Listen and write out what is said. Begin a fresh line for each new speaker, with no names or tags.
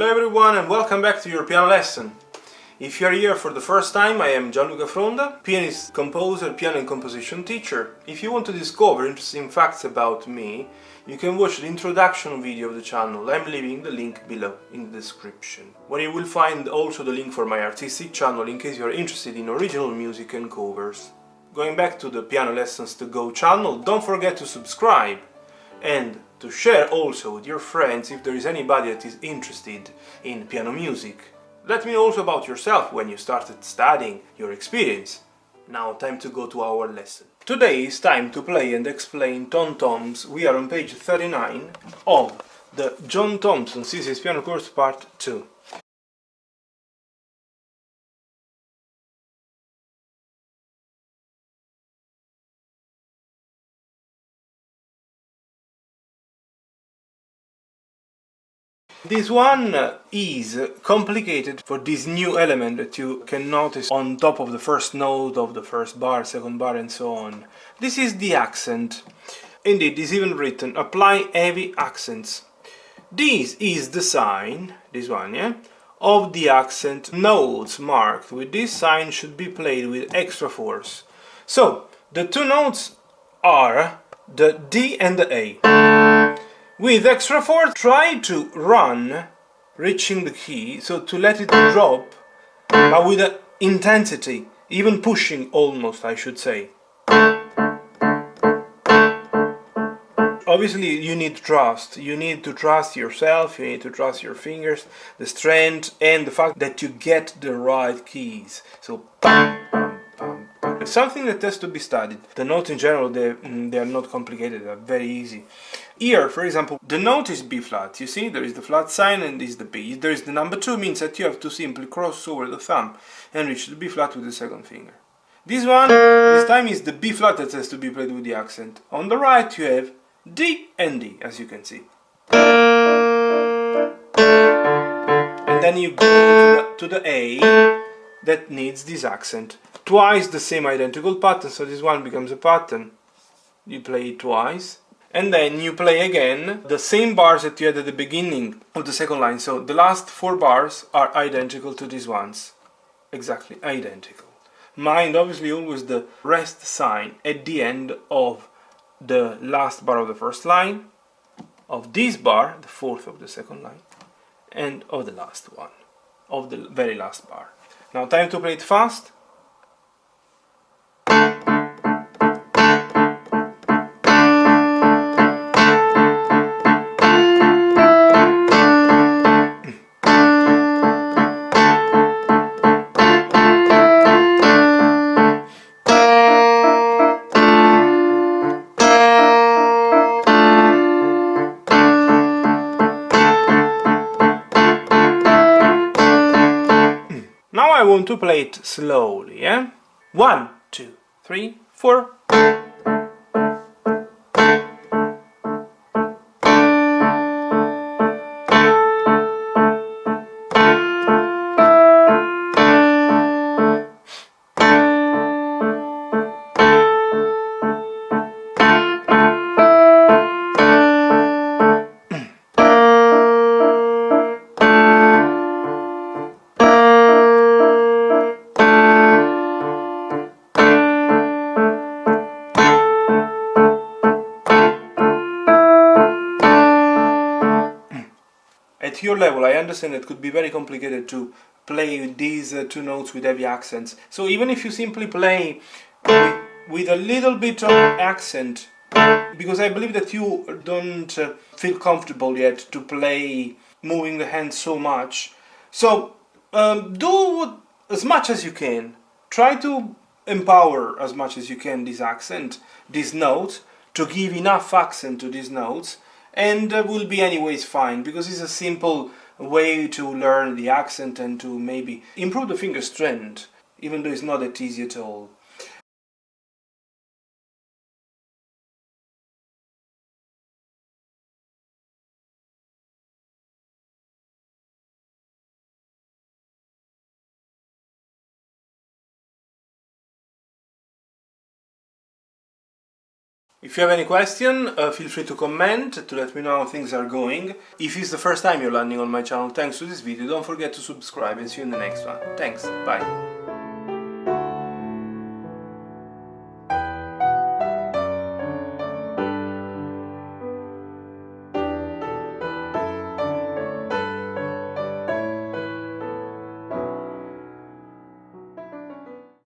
Hello everyone and welcome back to your piano lesson. If you are here for the first time, I am Gianluca Fronda, pianist, composer, piano and composition teacher. If you want to discover interesting facts about me, you can watch the introduction video of the channel. I'm leaving the link below in the description, where you will find also the link for my artistic channel in case you are interested in original music and covers. Going back to the Piano Lessons to Go channel, don't forget to subscribe and to share also with your friends if there is anybody that is interested in piano music. Let me know also about yourself when you started studying, your experience. Now time to go to our lesson. Today is time to play and explain tom-toms. We are on page 39 of the John Thompson C6 Piano Course Part 2. This one is complicated for this new element that you can notice on top of the first note of the first bar, second bar and so on. This is the accent. Indeed, it's even written, apply heavy accents. This is the sign, this one, yeah, of the accent. Notes marked with this sign should be played with extra force. So, the two notes are the D and the A. With extra force, try to run, reaching the key, so to let it drop, but with an intensity, even pushing almost, I should say. Obviously, you need trust. You need to trust yourself, you need to trust your fingers, the strength, and the fact that you get the right keys. So, pam, pam, pam, pam. It's something that has to be studied. The notes in general, they are not complicated, they are very easy. Here, for example, the note is B flat. You see, there is the flat sign and this is the B. There is the number 2, means that you have to simply cross over the thumb and reach the B flat with the second finger. This one, this time is the B flat that has to be played with the accent. On the right you have D and D, as you can see. And then you go to the A that needs this accent. Twice the same identical pattern, so this one becomes a pattern. You play it twice. And then you play again the same bars that you had at the beginning of the second line. So the last 4 bars are identical to these ones. Exactly identical. Mind obviously always the rest sign at the end of the last bar of the first line, of this bar, the 4th of the second line, and of the last one, of the very last bar. Now time to play it fast. Now I want to play it slowly, yeah? 1, 2, 3, 4. At your level, I understand it could be very complicated to play these two notes with heavy accents. So even if you simply play with a little bit of accent, because I believe that you don't feel comfortable yet to play moving the hands so much. So do as much as you can. Try to empower as much as you can this accent, this note, to give enough accent to these notes, and will be anyways fine, because it's a simple way to learn the accent and to maybe improve the finger strength, even though it's not that easy at all. If you have any question, feel free to comment to let me know how things are going. If it's the first time you're landing on my channel thanks to this video, don't forget to subscribe and see you in the next one. Thanks, bye!